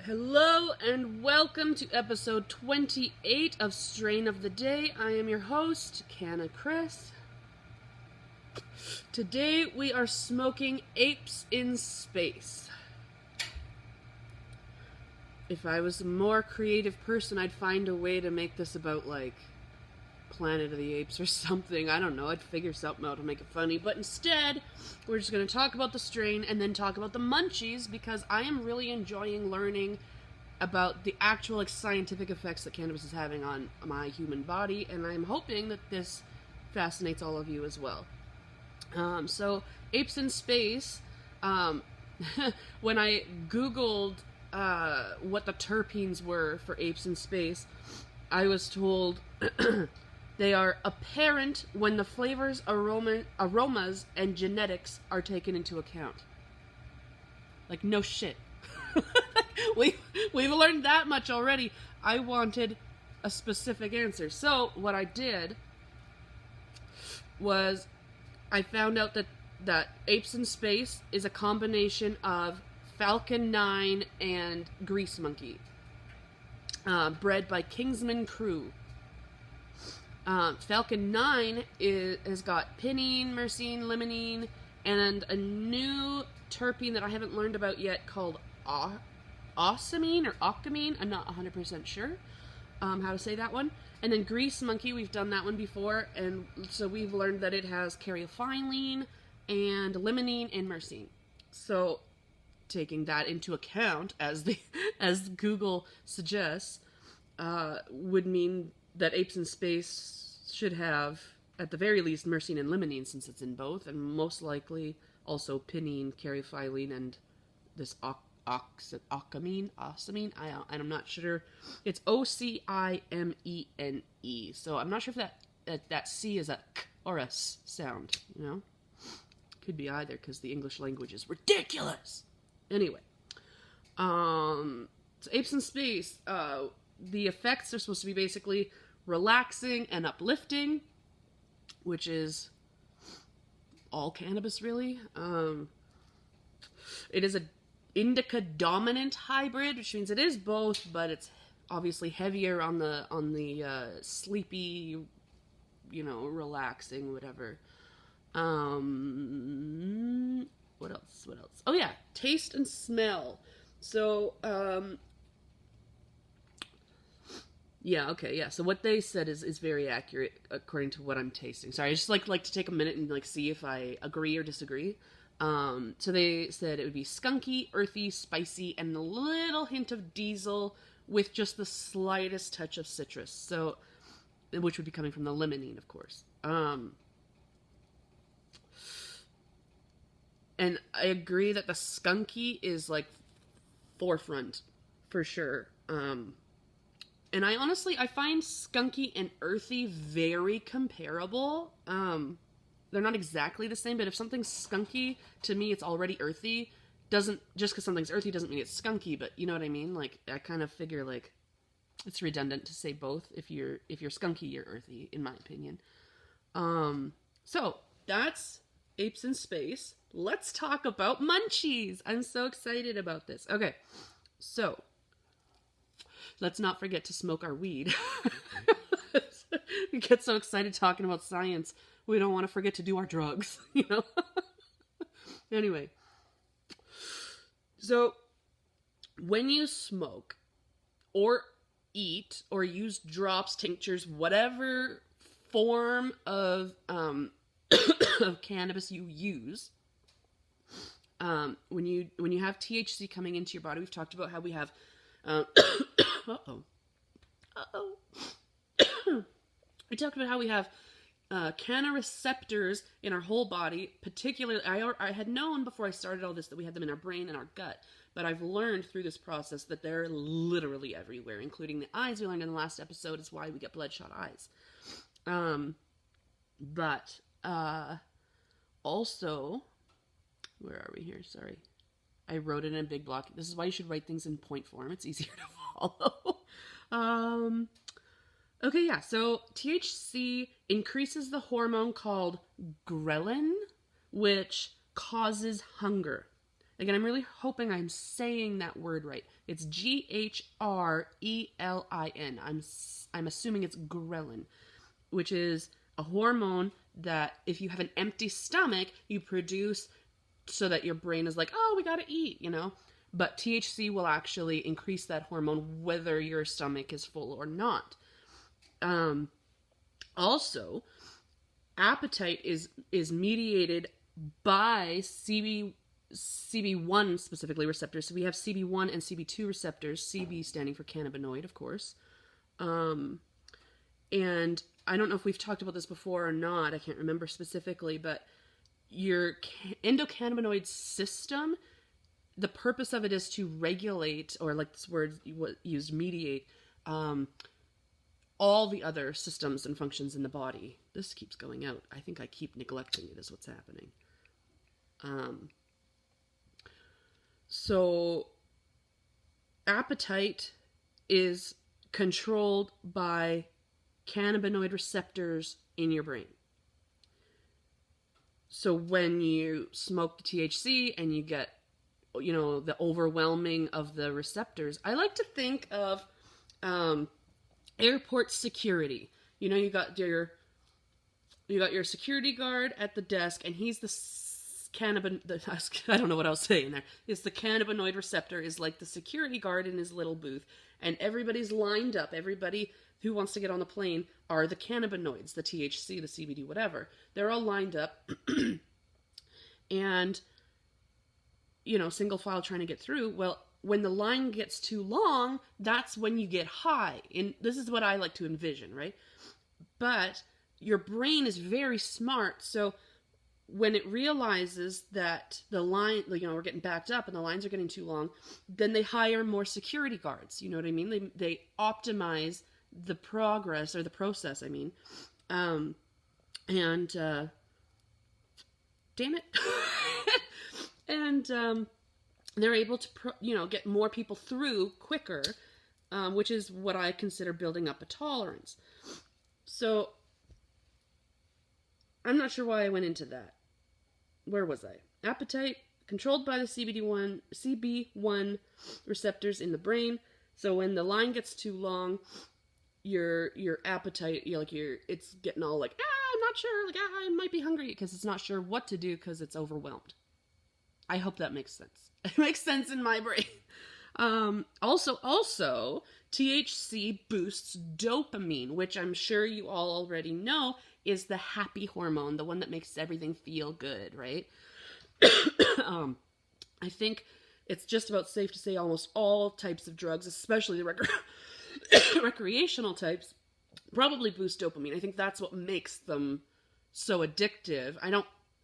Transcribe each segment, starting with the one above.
Hello and welcome to episode 28 of Strain of the Day. I am your host, Canna Chris. Today we are smoking Apes in Space. If I was a more creative person, I'd find a way to make this about, like, Planet of the Apes or something. I don't know. I'd figure something out to make it funny. But instead, we're just going to talk about the strain and then talk about the munchies because I am really enjoying learning about the actual, like, scientific effects that cannabis is having on my human body, and I'm hoping that this fascinates all of you as well. So, Apes in Space, when I Googled what the terpenes were for apes in space, I was told they are apparent when the flavors, aromas, and genetics are taken into account. Like, no shit. We've learned that much already. I wanted a specific answer. So, what I did was I found out that Apes in Space is a combination of Falcon 9 and Grease Monkey. Bred by Kingsman Crew. Falcon 9 has got pinene, myrcene, limonene, and a new terpene that I haven't learned about yet called ocamine or ocamine. I'm not 100% sure how to say that one. And then Grease Monkey, we've done that one before, and so we've learned that it has caryophyllene and limonene and myrcene. So, taking that into account, as Google suggests, would mean that Apes in Space should have, at the very least, myrcene and limonene, since it's in both, and most likely also pinene, caryophyllene, and this ocamine. I'm not sure. It's Ocimene. So I'm not sure if that C is a K or a S sound, you know? Could be either, because the English language is ridiculous. Anyway. So Apes in Space, the effects are supposed to be basically relaxing and uplifting, which is all cannabis, really. It is a indica dominant hybrid, which means it is both, but it's obviously heavier on the sleepy, relaxing, whatever. What else? Oh yeah, taste and smell. So, So what they said is very accurate according to what I'm tasting. Sorry, I just like to take a minute and see if I agree or disagree. So they said it would be skunky, earthy, spicy, and a little hint of diesel with just the slightest touch of citrus. So, which would be coming from the limonene, of course. And I agree that the skunky is forefront for sure. And I find skunky and earthy very comparable. They're not exactly the same, but if something's skunky, to me it's already earthy. Just because something's earthy doesn't mean it's skunky, but you know what I mean? I kind of figure it's redundant to say both. If you're skunky, you're earthy, in my opinion. So that's Apes in Space. Let's talk about munchies. I'm so excited about this. Okay, so let's not forget to smoke our weed. We get so excited talking about science, we don't want to forget to do our drugs, Anyway, so when you smoke or eat or use drops, tinctures, whatever form of of cannabis you use, when you have THC coming into your body, we've talked about how we have we talked about how we have cannareceptors in our whole body. Particularly, I had known before I started all this that we had them in our brain and our gut, but I've learned through this process that they're literally everywhere, including the eyes. We learned in the last episode is why we get bloodshot eyes. Also, where are we here? Sorry. I wrote it in a big block. This is why you should write things in point form. It's easier to follow. Okay, yeah. So THC increases the hormone called ghrelin, which causes hunger. Again, I'm really hoping I'm saying that word right. It's GHRELIN. I'm assuming it's ghrelin, which is a hormone that if you have an empty stomach, you produce so that your brain is like, oh, we gotta eat, you know? But THC will actually increase that hormone whether your stomach is full or not. Also, appetite is mediated by CB1 specifically receptors. So we have CB1 and CB2 receptors, CB standing for cannabinoid, of course. And I don't know if we've talked about this before or not. I can't remember specifically, but your endocannabinoid system, the purpose of it is to regulate, or like this word used, mediate, all the other systems and functions in the body. This keeps going out. I think I keep neglecting it is what's happening. So appetite is controlled by cannabinoid receptors in your brain. So when you smoke the THC and you get, you know, the overwhelming of the receptors, I like to think of airport security. You know, you got your security guard at the desk, and he's the I don't know what I was saying there. It's the cannabinoid receptor is like the security guard in his little booth, and everybody's lined up. Everybody who wants to get on the plane are the cannabinoids, the THC, the CBD, whatever. They're all lined up, and, you know, single file trying to get through. Well, when the line gets too long, that's when you get high. And this is what I like to envision, right? But your brain is very smart, so when it realizes that the line, you know, we're getting backed up and the lines are getting too long, then they hire more security guards. You know what I mean? They optimize the progress, or the process, I mean. Damn it. And they're able to, get more people through quicker, which is what I consider building up a tolerance. So I'm not sure why I went into that. Where was I? Appetite controlled by the CB1 receptors in the brain. So when the line gets too long, your appetite, it's getting all like, I'm not sure, I might be hungry, because it's not sure what to do because it's overwhelmed. I hope that makes sense. It makes sense in my brain. Also, THC boosts dopamine, which I'm sure you all already know is the happy hormone, the one that makes everything feel good, right? I think it's just about safe to say almost all types of drugs, especially the recreational types, probably boost dopamine. I think that's what makes them so addictive.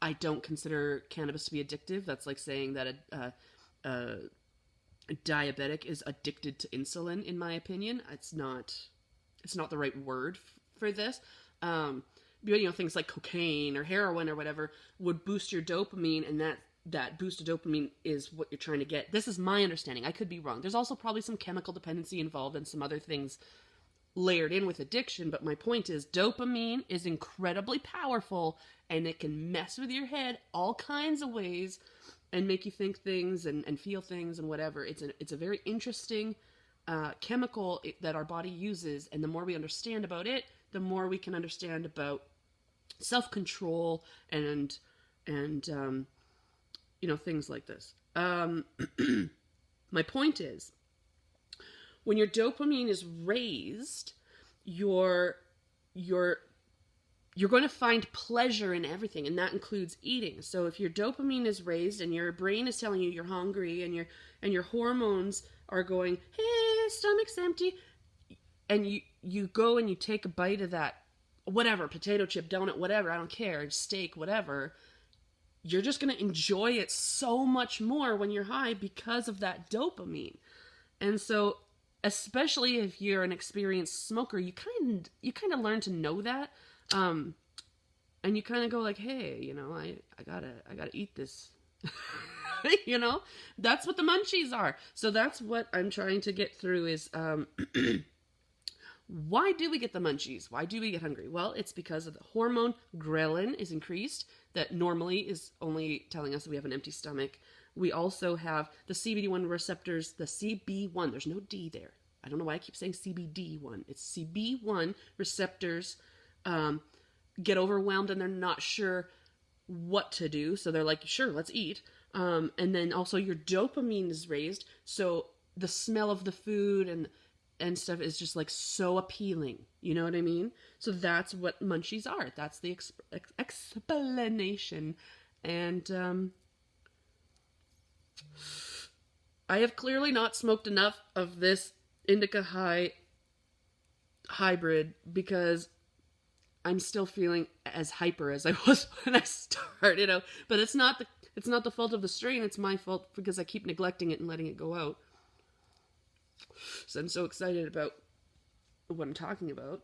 I don't consider cannabis to be addictive. That's like saying that a diabetic is addicted to insulin, in my opinion. It's not the right word for this. Things like cocaine or heroin or whatever would boost your dopamine, and that boost of dopamine is what you're trying to get. This is my understanding. I could be wrong. There's also probably some chemical dependency involved and some other things layered in with addiction, but my point is dopamine is incredibly powerful, and it can mess with your head all kinds of ways and make you think things and feel things and whatever. It's a very interesting chemical that our body uses, and the more we understand about it, the more we can understand about self-control and things like this. My point is, when your dopamine is raised, you're going to find pleasure in everything, and that includes eating. So if your dopamine is raised and your brain is telling you you're hungry, and your hormones are going, hey, stomach's empty, and you go and you take a bite of that, whatever, potato chip, donut, whatever, I don't care, steak, whatever, you're just going to enjoy it so much more when you're high because of that dopamine. And so, especially if you're an experienced smoker, you kind of learn to know that, and you kind of go like, hey, I gotta eat this. That's what the munchies are. So that's what I'm trying to get through is, why do we get the munchies? Why do we get hungry? Well, it's because of the hormone ghrelin is increased, that normally is only telling us that we have an empty stomach, We also have the CBD1 receptors, the CB1. There's no D there. I don't know why I keep saying CBD1. It's CB1 receptors get overwhelmed and they're not sure what to do. So they're like, sure, let's eat. And then also your dopamine is raised. So the smell of the food and stuff is just like so appealing. You know what I mean? So that's what munchies are. That's the explanation. And I have clearly not smoked enough of this indica hybrid because I'm still feeling as hyper as I was when I started out. But it's not the fault of the strain. It's my fault because I keep neglecting it and letting it go out. So I'm so excited about what I'm talking about.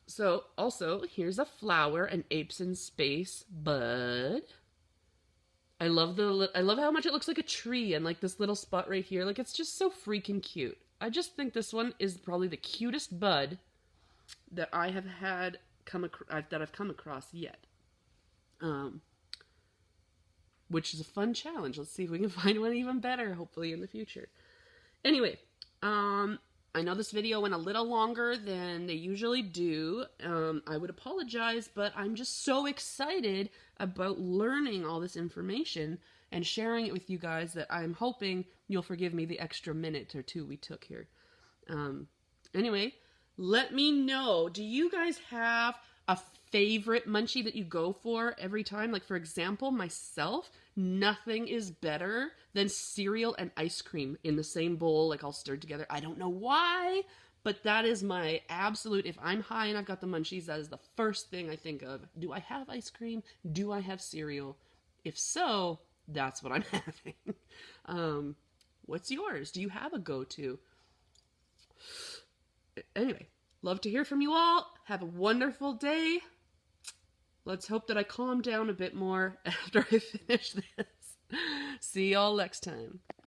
So also, here's a flower, an Apes in Space bud. I love how much it looks like a tree and like this little spot right here. Like, it's just so freaking cute. I just think this one is probably the cutest bud that I have that I've come across yet. Which is a fun challenge. Let's see if we can find one even better, hopefully in the future. Anyway, I know this video went a little longer than they usually do. I would apologize, but I'm just so excited about learning all this information and sharing it with you guys that I'm hoping you'll forgive me the extra minute or two we took here. Anyway, let me know, do you guys have a favorite munchie that you go for every time? Like, for example, myself, nothing is better than cereal and ice cream in the same bowl, like all stirred together. I don't know why, but that is my absolute, if I'm high and I've got the munchies, that is the first thing I think of. Do I have ice cream? Do I have cereal? If so, that's what I'm having. What's yours? Do you have a go-to? Anyway, love to hear from you all. Have a wonderful day. Let's hope that I calm down a bit more after I finish this. See y'all next time.